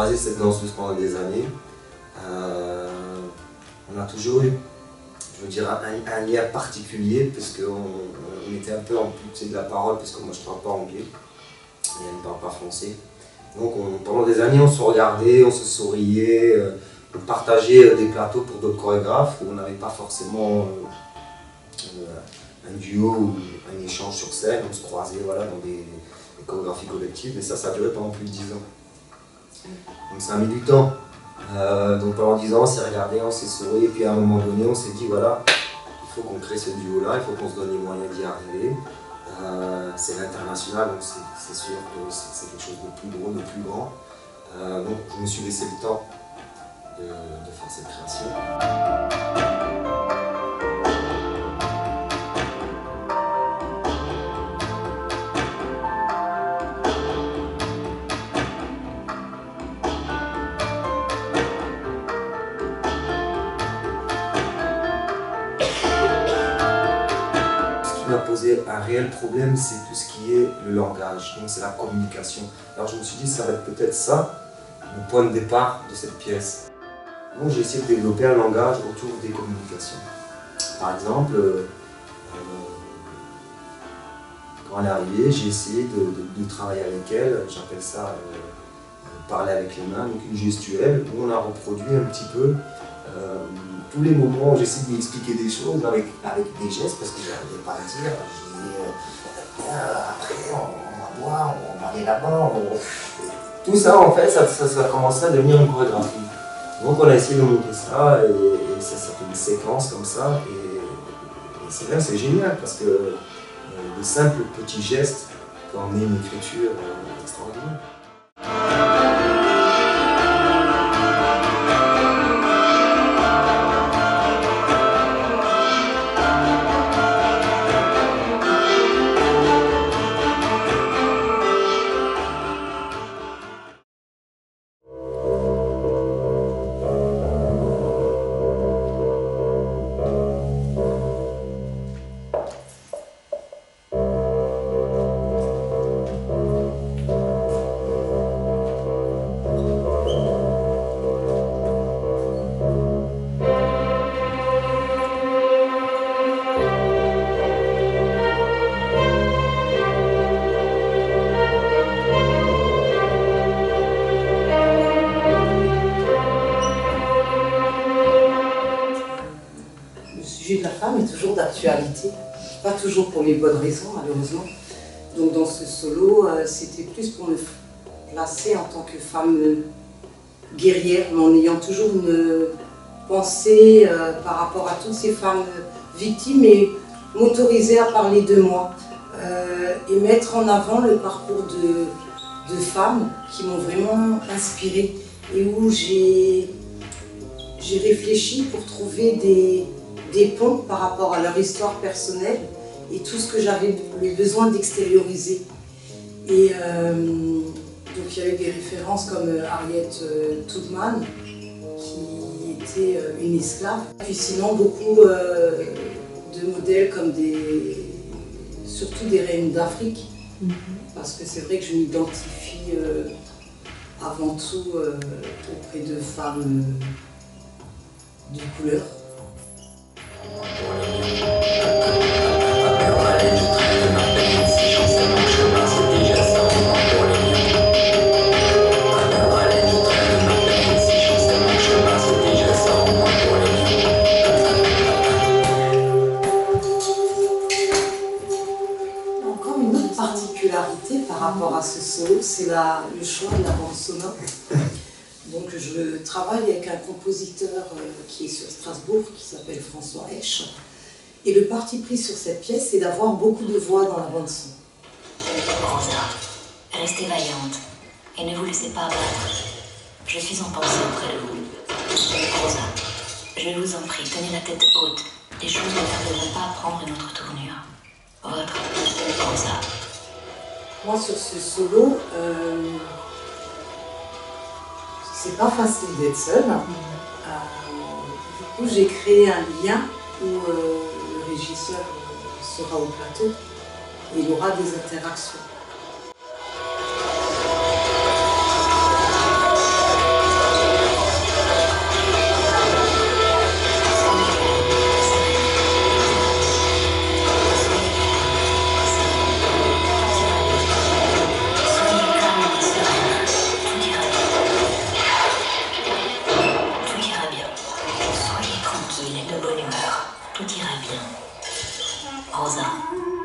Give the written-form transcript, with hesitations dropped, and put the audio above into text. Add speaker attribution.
Speaker 1: croisé cette danseuse pendant des années. On a toujours eu, je veux dire, un lien particulier parce qu'on était un peu en plus de la parole, parce que moi je ne parle pas anglais et elle ne parle pas français. Donc pendant des années on se regardait, on se souriait, on partageait des plateaux pour d'autres chorégraphes où on n'avait pas forcément un duo ou un échange sur scène, on se croisait voilà, dans des chorégraphies collectives et ça a duré pendant plus de 10 ans. Donc ça a mis du temps. Donc pendant 10 ans on s'est regardé, on s'est souri et puis à un moment donné on s'est dit voilà, il faut qu'on crée ce duo là, il faut qu'on se donne les moyens d'y arriver. C'est l'international donc c'est sûr que c'est quelque chose de plus gros, de plus grand. Donc je me suis laissé le temps de faire cette création. M'a posé un réel problème, c'est tout ce qui est le langage, donc c'est la communication. Alors je me suis dit, ça va être peut-être ça, le point de départ de cette pièce. Donc j'ai essayé de développer un langage autour des communications. Par exemple, quand elle est arrivée, j'ai essayé de travailler avec elle, j'appelle ça parler avec les mains, donc une gestuelle, où on a reproduit un petit peu tous les moments où j'essaie de lui expliquer des choses avec des gestes parce que je n'arrivais pas à le dire. Je dis après on va boire, on va aller là-bas. Tout ça en fait, ça a commencé à devenir une chorégraphie. Donc on a essayé de monter ça et ça fait une séquence comme ça et c'est vrai, c'est génial parce que de simples petits gestes peuvent emmener une écriture extraordinaire.
Speaker 2: De la femme est toujours d'actualité, pas toujours pour les bonnes raisons malheureusement. Donc dans ce solo, c'était plus pour me placer en tant que femme guerrière, mais en ayant toujours une pensée par rapport à toutes ces femmes victimes et m'autoriser à parler de moi et mettre en avant le parcours de femmes qui m'ont vraiment inspirée et où j'ai réfléchi pour trouver des ponts par rapport à leur histoire personnelle et tout ce que j'avais besoin d'extérioriser. Et donc il y a eu des références comme Harriet Tubman, qui était une esclave. Puis sinon beaucoup de modèles comme surtout des reines d'Afrique, parce que c'est vrai que je m'identifie avant tout auprès de femmes de couleur. Encore une autre particularité par rapport à ce solo, c'est le choix de la bande sonore. Donc je travaille avec un compositeur qui est sur Strasbourg, qui s'appelle François Esch. Et le parti pris sur cette pièce, c'est d'avoir beaucoup de voix dans la bande-son.
Speaker 3: Rosa, restez vaillante et ne vous laissez pas abattre. Je suis en pensée auprès de vous. Rosa, je vous en prie, tenez la tête haute. Les choses ne tarderont pas à prendre une autre tournure. Votre Rosa.
Speaker 2: Moi, sur ce solo, c'est pas facile d'être seule. Du coup, j'ai créé un lien où le régisseur sera au plateau et il aura des interactions.
Speaker 3: Rosa.